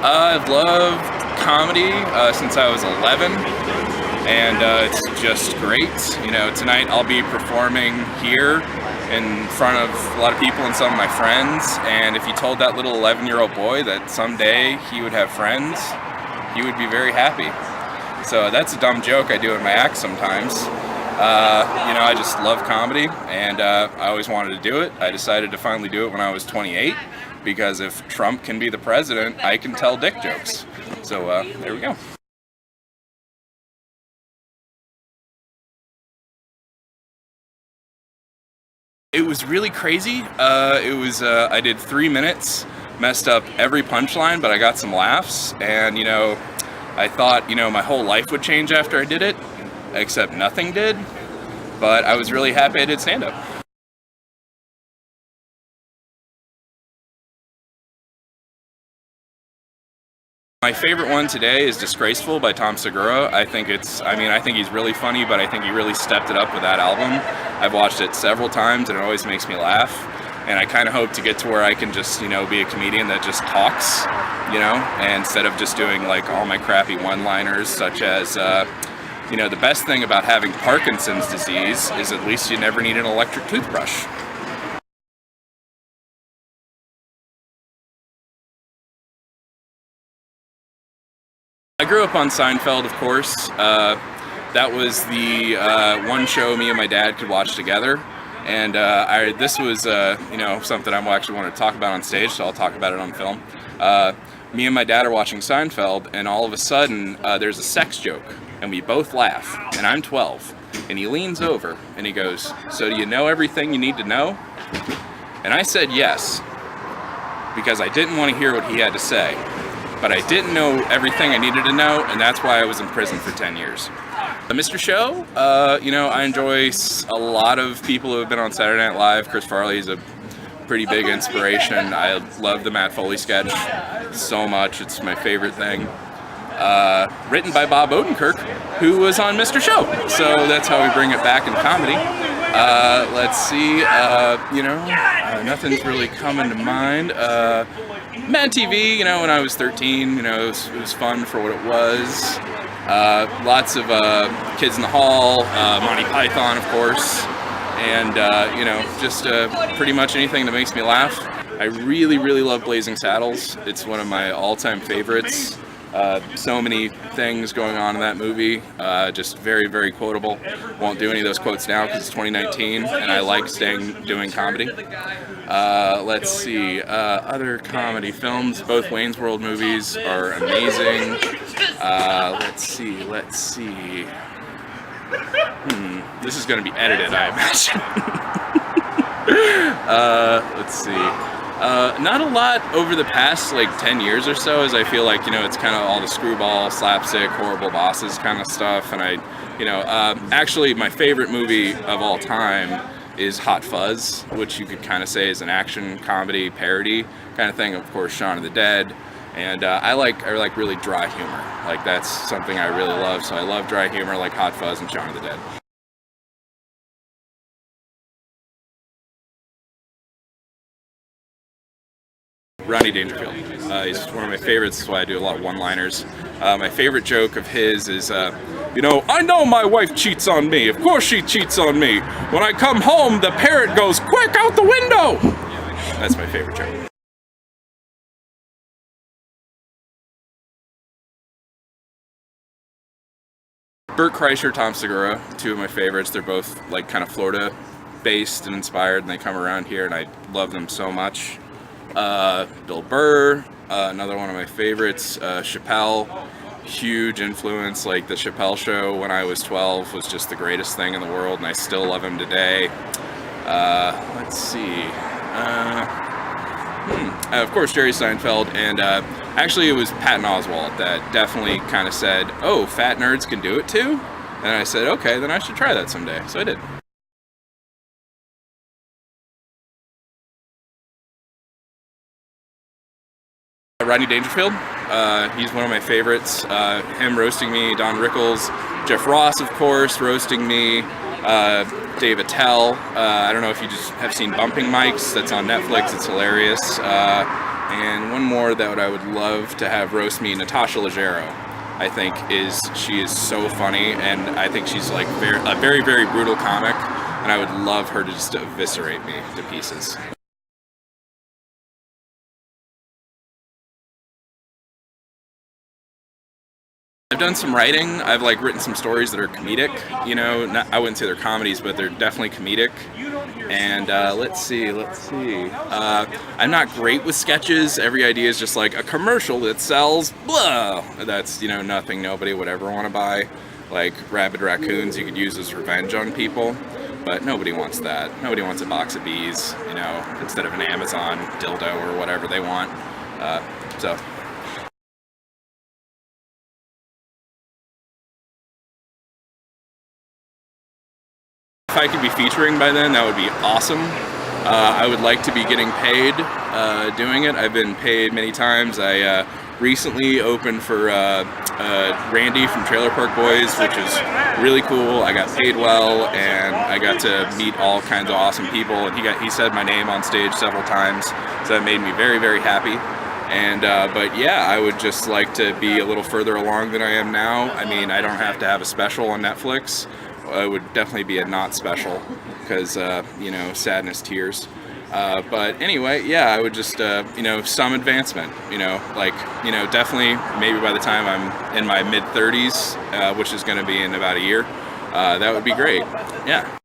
I've loved comedy since I was 11, and it's just great. You know, tonight I'll be performing here in front of a lot of people and some of my friends, and if you told that little 11-year-old boy that someday he would have friends, he would be very happy. So that's a dumb joke I do in my act sometimes. You know, I just love comedy, and I always wanted to do it. I decided to finally do it when I was 28, because if Trump can be the president, I can tell dick jokes. So there we go. It was really crazy. I did 3 minutes, messed up every punchline, but I got some laughs, and you know, I thought, you know, my whole life would change after I did it, except nothing did, but I was really happy I did stand-up. My favorite one today is Disgraceful by Tom Segura. I think he's really funny, but I think he really stepped it up with that album. I've watched it several times and it always makes me laugh. And I kind of hope to get to where I can just, you know, be a comedian that just talks, you know, and instead of just doing like all my crappy one-liners, such as, you know, the best thing about having Parkinson's disease is at least you never need an electric toothbrush. I grew up on Seinfeld, of course. That was the one show me and my dad could watch together. And this was, you know, something I actually want to talk about on stage, so I'll talk about it on film. Me and my dad are watching Seinfeld, and all of a sudden, there's a sex joke, and we both laugh, and I'm 12. And he leans over, and he goes, "So do you know everything you need to know?" And I said yes, because I didn't want to hear what he had to say. But I didn't know everything I needed to know, and that's why I was in prison for 10 years. Mr. Show, you know, I enjoy a lot of people who have been on Saturday Night Live. Chris Farley is a pretty big inspiration. I love the Matt Foley sketch so much. It's my favorite thing. Written by Bob Odenkirk, who was on Mr. Show. So that's how we bring it back in comedy. Let's see, you know, nothing's really coming to mind. Mad TV, you know, when I was 13, you know, it was fun for what it was. Lots of Kids in the Hall, Monty Python, of course, and, you know, just pretty much anything that makes me laugh. I really, really love Blazing Saddles. It's one of my all-time favorites. So many things going on in that movie, just very, very quotable. Won't do any of those quotes now because it's 2019 and I like doing comedy. Let's see, other comedy films. Both Wayne's World movies are amazing. Let's see. This is going to be edited, I imagine. Let's see. Not a lot over the past like 10 years or so, as I feel like, you know, it's kind of all the screwball, slapstick, horrible bosses kind of stuff. And actually my favorite movie of all time is Hot Fuzz, which you could kind of say is an action comedy parody kind of thing. Of course, Shaun of the Dead. And I like really dry humor. Like that's something I really love. So I love dry humor like Hot Fuzz and Shaun of the Dead. Rodney Dangerfield. He's one of my favorites, that's why I do a lot of one-liners. My favorite joke of his is, you know, "I know my wife cheats on me. Of course she cheats on me. When I come home, the parrot goes, 'Quick, out the window!'" That's my favorite joke. Bert Kreischer, Tom Segura, two of my favorites. They're both like kind of Florida-based and inspired, and they come around here, and I love them so much. Bill Burr, another one of my favorites. Chappelle, huge influence. Like the Chappelle Show when I was 12 was just the greatest thing in the world, and I still love him today. Let's see. Of course, Jerry Seinfeld, and actually it was Patton Oswalt that definitely kind of said, "Oh, fat nerds can do it too?" And I said, "Okay, then I should try that someday." So I did. Rodney Dangerfield, he's one of my favorites. Him roasting me, Don Rickles, Jeff Ross, of course, roasting me, Dave Attell. I don't know if you just have seen Bumping Mics, that's on Netflix, it's hilarious. And one more that I would love to have roast me, Natasha Leggero. I think she is so funny, and I think she's like a very, very brutal comic, and I would love her to just eviscerate me to pieces. I've done some writing. I've like written some stories that are comedic. You know, I wouldn't say they're comedies, but they're definitely comedic. And let's see. I'm not great with sketches. Every idea is just like a commercial that sells blah. That's, you know, nothing nobody would ever want to buy. Like rabid raccoons you could use as revenge on people. But nobody wants that. Nobody wants a box of bees, you know, instead of an Amazon dildo or whatever they want. So. If I could be featuring by then, that would be awesome. I would like to be getting paid doing it. I've been paid many times. I recently opened for Randy from Trailer Park Boys, which is really cool. I got paid well, and I got to meet all kinds of awesome people. And he said my name on stage several times, so that made me very, very happy. And but yeah, I would just like to be a little further along than I am now. I mean, I don't have to have a special on Netflix. It would definitely be a not special, because you know, sadness, tears. But anyway, yeah, I would just you know, some advancement. You know, like, you know, definitely maybe by the time I'm in my mid-30s, which is going to be in about a year, that would be great. Yeah.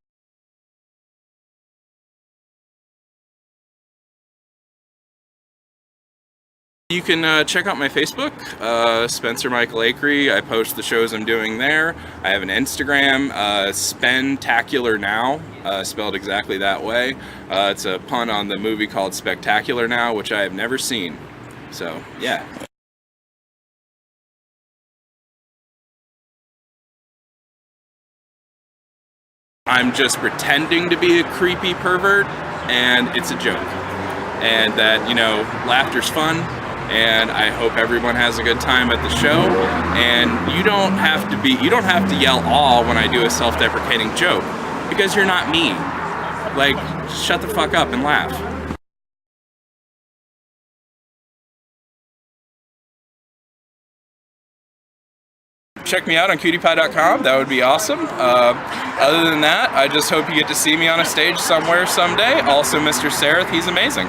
You can check out my Facebook, Spencer Michael Acree. I post the shows I'm doing there. I have an Instagram, Spectacular Now, spelled exactly that way. It's a pun on the movie called Spectacular Now, which I have never seen. So, yeah. I'm just pretending to be a creepy pervert, and it's a joke. And that, you know, laughter's fun. And I hope everyone has a good time at the show. And you don't have to yell "aw" when I do a self-deprecating joke, because you're not me. Like, shut the fuck up and laugh. Check me out on cutiepie.com. That would be awesome. Other than that, I just hope you get to see me on a stage somewhere someday. Also, Mr. Sareth, he's amazing.